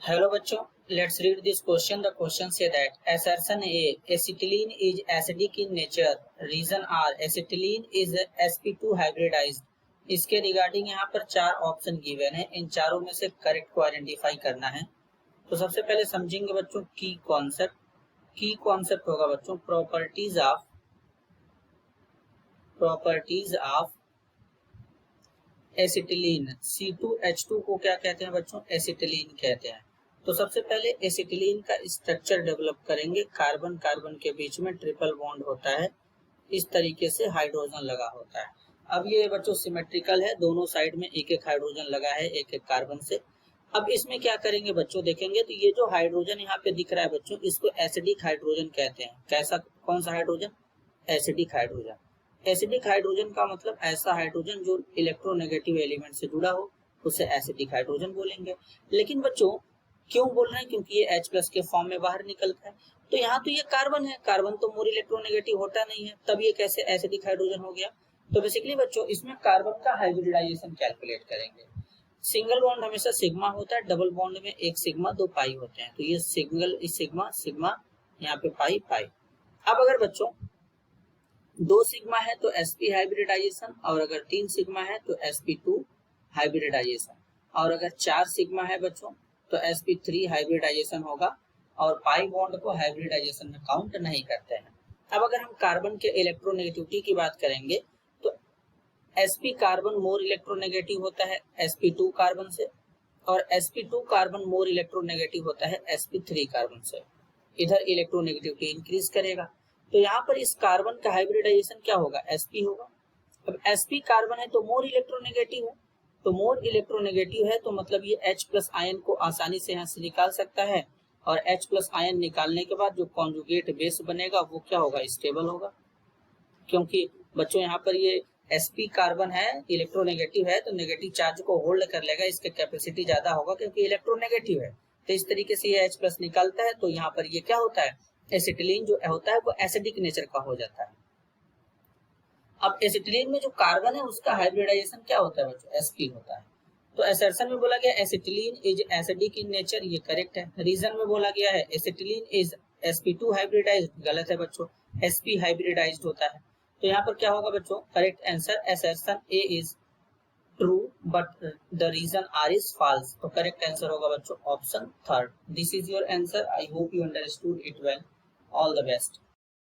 Hello बच्चों, let's read this question. The question say that assertion A, acetylene is acidic in nature. Reason R, acetylene is sp2 hybridized. इसके regarding यहाँ पर चार option given है, इन चारों में से करेक्ट को आइडेंटिफाई करना है। तो सबसे पहले समझेंगे बच्चों की कॉन्सेप्ट। की कॉन्सेप्ट होगा बच्चों प्रॉपर्टीज ऑफ एसिटिलीन। C2H2 को क्या कहते हैं बच्चों? एसिटिलीन कहते हैं। तो सबसे पहले एसिटिलीन का स्ट्रक्चर डेवलप करेंगे। कार्बन कार्बन के बीच में ट्रिपल बॉन्ड होता है, इस तरीके से हाइड्रोजन लगा होता है। अब ये बच्चों सिमेट्रिकल है, दोनों साइड में एक एक हाइड्रोजन लगा है एक एक कार्बन से। अब इसमें क्या करेंगे बच्चों, देखेंगे तो ये जो हाइड्रोजन यहाँ पे दिख रहा है बच्चों, इसको एसिडिक हाइड्रोजन कहते हैं। कैसा, कौन सा hydrogen? Acidic hydrogen. Acidic hydrogen का मतलब ऐसा हाइड्रोजन जो इलेक्ट्रोनेगेटिव एलिमेंट से जुड़ा हो, उसे एसिडिक हाइड्रोजन बोलेंगे। लेकिन बच्चों क्यों बोल रहे हैं? क्योंकि ये H+ के फॉर्म में बाहर निकलता है। तो यहाँ तो ये कार्बन है, कार्बन तो मोर इलेक्ट्रोनेगेटिव होता नहीं है, तब ये कैसे एसिडिक हाइड्रोजन हो गया? तो बेसिकली बच्चों इसमें कार्बन का हाइब्रिडाइजेशन कैलकुलेट करेंगे। सिंगल बॉन्ड हमेशा सिग्मा होता है, डबल बॉन्ड में एक सिग्मा दो पाई होते हैं। तो ये सिग्मा सिग्मा, यहाँ पे पाई पाई। अब अगर बच्चों 2 सिग्मा है तो sp हाइब्रिडाइजेशन, और अगर 3 सिग्मा है तो sp2 हाइब्रिडाइजेशन, और अगर 4 सिग्मा है बच्चों तो sp3 हाइब्रिडाइजेशन होगा, और पाई बॉन्ड को हाइब्रिडाइजेशन में काउंट नहीं करते हैं। अब अगर हम कार्बन के इलेक्ट्रोनेगेटिविटी की बात करेंगे तो sp कार्बन मोर इलेक्ट्रोनेगेटिव होता है sp2 कार्बन से, और sp2 कार्बन मोर इलेक्ट्रोनेगेटिव होता है sp3 कार्बन से। इधर इलेक्ट्रोनेगेटिविटी इंक्रीज करेगा, तो यहाँ पर इस कार्बन का हाइब्रिडाइजेशन क्या होगा? sp होगा। अब sp कार्बन है तो मोर इलेक्ट्रोनेगेटिव है, तो मोर इलेक्ट्रोनेगेटिव है तो मतलब ये H+ आयन को आसानी से यहाँ से निकाल सकता है, और H+ आयन निकालने के बाद जो कॉन्जुगेट बेस बनेगा वो क्या होगा? स्टेबल होगा। क्योंकि बच्चों यहाँ पर ये sp कार्बन है, इलेक्ट्रोनेगेटिव है, तो नेगेटिव चार्ज को होल्ड कर लेगा, इसका कैपेसिटी ज्यादा होगा क्योंकि इलेक्ट्रोनेगेटिव है। तो इस तरीके से ये H+ निकालता है, तो यहाँ पर ये क्या होता है? एसिटिलीन जो होता है वो एसिडिक नेचर का हो जाता है। अब एसिटिलीन में जो कार्बन है उसका हाइब्रिडाइजेशन क्या होता है बच्चों? sp होता है। तो असर्शन में बोला गया acetylene is acidic in nature, ये करेक्ट है। रीजन में बोला गया है एसिटिलीन इज sp2 हाइब्रिडाइज्ड, गलत है बच्चों, sp हाइब्रिडाइज्ड होता है। तो यहाँ पर क्या होगा बच्चों? Correct answer assertion A is true but the reason R is false. तो करेक्ट आंसर होगा बच्चों option 3rd। This is your answer. I hope you understood it well. All the best.